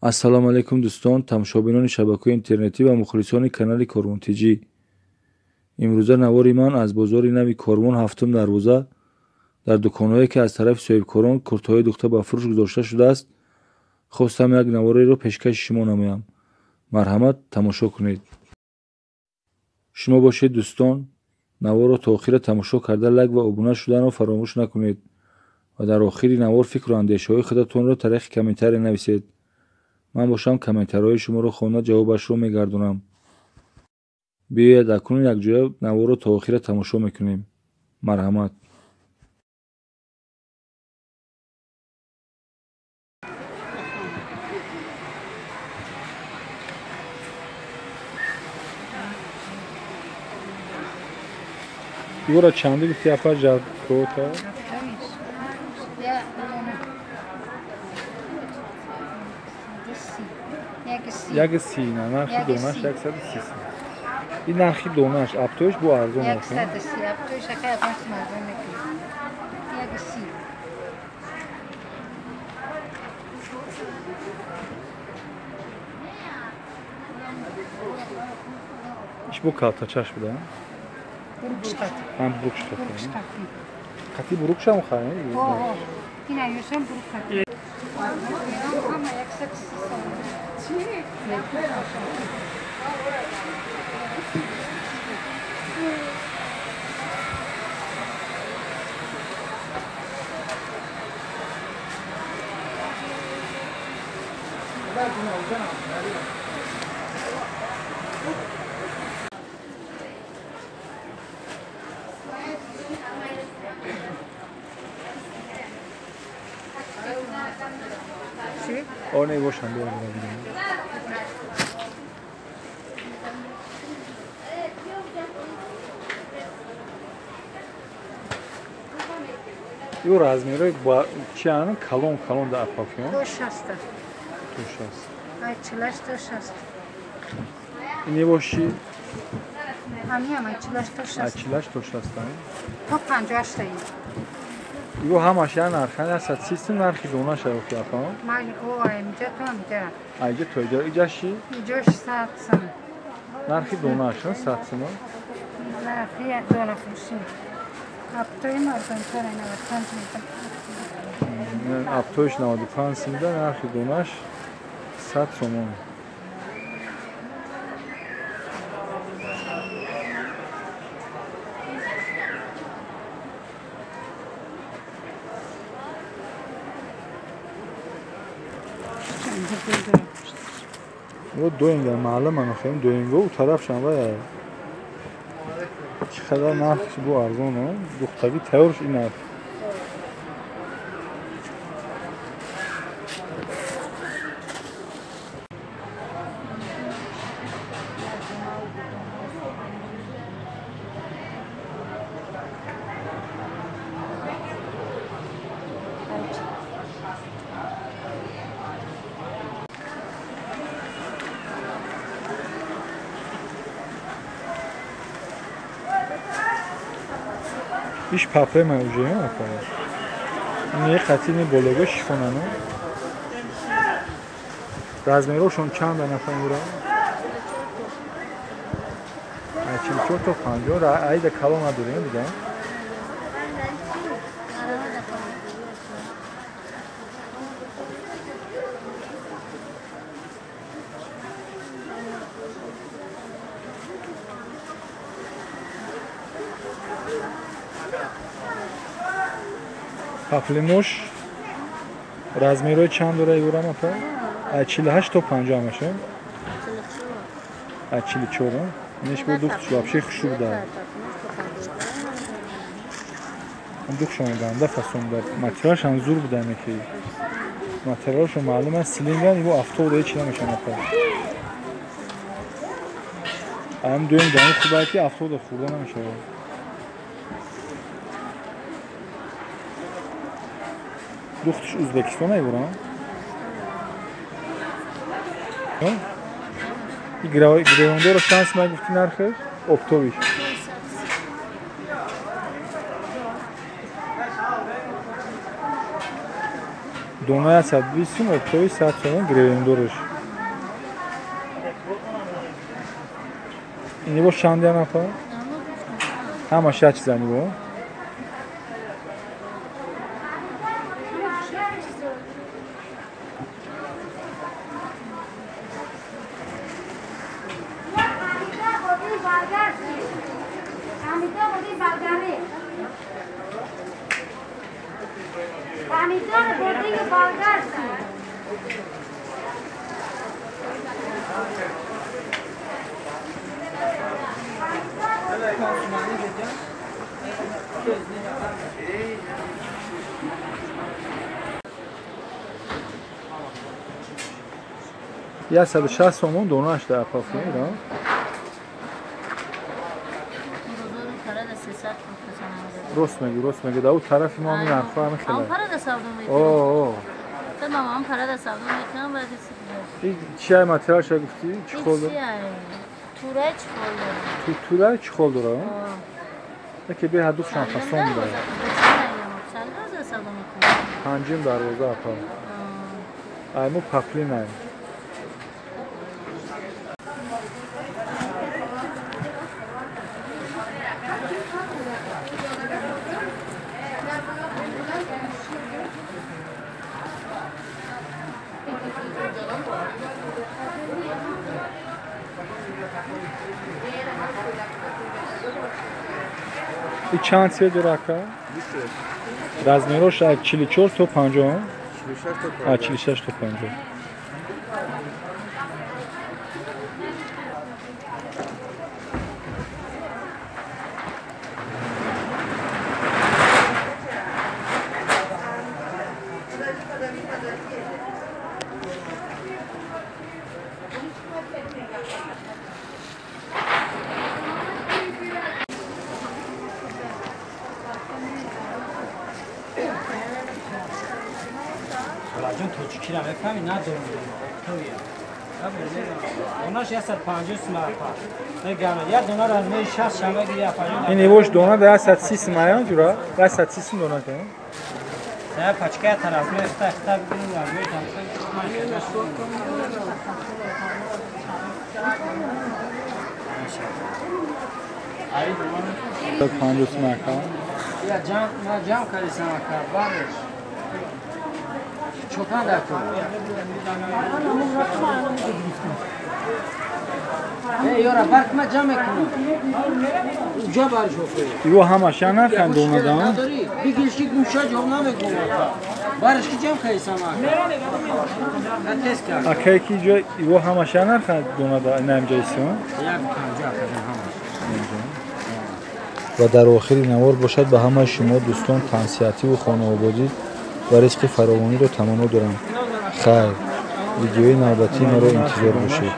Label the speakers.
Speaker 1: ассалому алайкум дӯстон, тамошобинони шабакаҳои интернетӣ ва мухлисони канали Кормон Тиҷӣ. имрӯза навори ман аз бозори нави Кормон ҳафтум дарвоза дар дуконҳое ки аз тарафи соҳибкорон куртаҳои духта ба фурӯш гузошта шудааст, хостам як навореро пешкаши шумо намоям. марҳамат, тамошо кунед. шумо бошед дӯстон, наворро то охира тамошо карда лайк ва обуна шуданро фаромӯш накунед ва дар охири навор фикру андешаҳои худатонро тариқи комментария нависед. ман бошам комментарияҳои шуморо хонда ҷавобашро мегардонам. биёед акнун якҷоя наворро то охира тамошо мекунем. марҳамат. Юра чанди гуфти апа жаркота? Як си, нархи донаш 130. این نرخی دونش اپتوش بو ارزون است.
Speaker 2: 130 اپتوش خیلی پس مردم میکنه. یک سی.
Speaker 1: İş bu kalta çaş bir daha.
Speaker 2: Burukştat.
Speaker 1: Hem burukştat.
Speaker 2: Burukştat.
Speaker 1: Kati burukşa mı kayın?
Speaker 2: Yine yiyorsan burukştat. Ama yaksak
Speaker 1: O ne boşan bir arada. Yo razmeri çiyanın kalon da apafyon.
Speaker 2: Toşasta.
Speaker 1: Toşas.
Speaker 2: Ay çılaş toşasta.
Speaker 1: Ne boşi?
Speaker 2: Hamiyam ay çılaş toşasta.
Speaker 1: Çılaş toşasta.
Speaker 2: To 50 tayı.
Speaker 1: Yo hamaş yani arxana satsistin narxi dona şavuk yapam.
Speaker 2: Mal o ayımca tamca.
Speaker 1: Ayca toyca icashi.
Speaker 2: İcoş satsın.
Speaker 1: Narxi dona aşın satsın.
Speaker 2: Narxi dona fuşi. Aptoy mardon tarayna vatan
Speaker 1: Yani aptoyş navadı pansında narxi donaş sat somon. वो दोएंगे मालूम है ना दोएंगे वो तरफ शामिल है چقدر نرخش bu ارزون ها دختگی تورش این نرخ iş papre mevcudu ya arkadaş. Niye katini bologo şifonanı? Razmeroşon çand nafan yura. Açım çok to 50 ayda kalon aduruyor bir de. Paplimoş razmeroy çand ora yuram apa? 48 to 50 maşa. 44. Neş bu duxt вообще хушук да. Дух шонда фасонда материалш ам зур буда меки. Материалш маълум аст силинган ибо автобус ҳеч намешон апа. Ам дуем дани хубати автобус хурда намешавад. Duxtuş Uzbekistan'a vuran. Grevondor şans mı gittin arkadaş? Optoviş. دونه 120 اکتوی 100 تومن گریویندورش اینی با شنده هم اپا؟ همه شد چیز هنی با؟ یا 160 تومن دونهش در اپافی ایران راست میگی داو طرف ما همین حرفا همه خیلی
Speaker 2: para da savdo میکنم
Speaker 1: اوه
Speaker 2: tamam para da savdo میکنم بعد
Speaker 1: این چیه ماتریال چه گفتی چی خورده
Speaker 2: توره چی خورده
Speaker 1: توره چی خورده که به هدف شان فاسون داره
Speaker 2: da savdo میکنم
Speaker 1: پنجم دروازه اپا ایمو پپلی نه این چند سه دراکا؟ رزمیروش 44 تا 50 46 تا 50
Speaker 3: جون تو چی کردم فهمی ندارم تویه دوناش 150 سماپا نگم یا دونار از می 60 شنبه گیری افایون
Speaker 1: این ایوش دونا ده 130 مایان جورا 130 دونا که
Speaker 3: نه پچکه طرف می اختا بگیریم و می
Speaker 1: تا 50 سماکا
Speaker 3: یا جام کاری سماکا بارش چوکان دکتر یورا برک ما جمع کنم اونجا بارش بکنی
Speaker 1: ایو همش یا نرکن دونا دان
Speaker 3: نداری بگیرش که گوشا جمع نمیکنم بارش که جمع کنی سماکا تست کرد
Speaker 1: اکی کی جو ایو همش یا نرکن دونا دان نمجایسون و در آخری نوار باشد به همه شما دوستان تنسیتی و خانوادگی و رزق فراوانی رو تمنا دارم. خیر ویدیوی نوبتی ما رو انتظار باشید.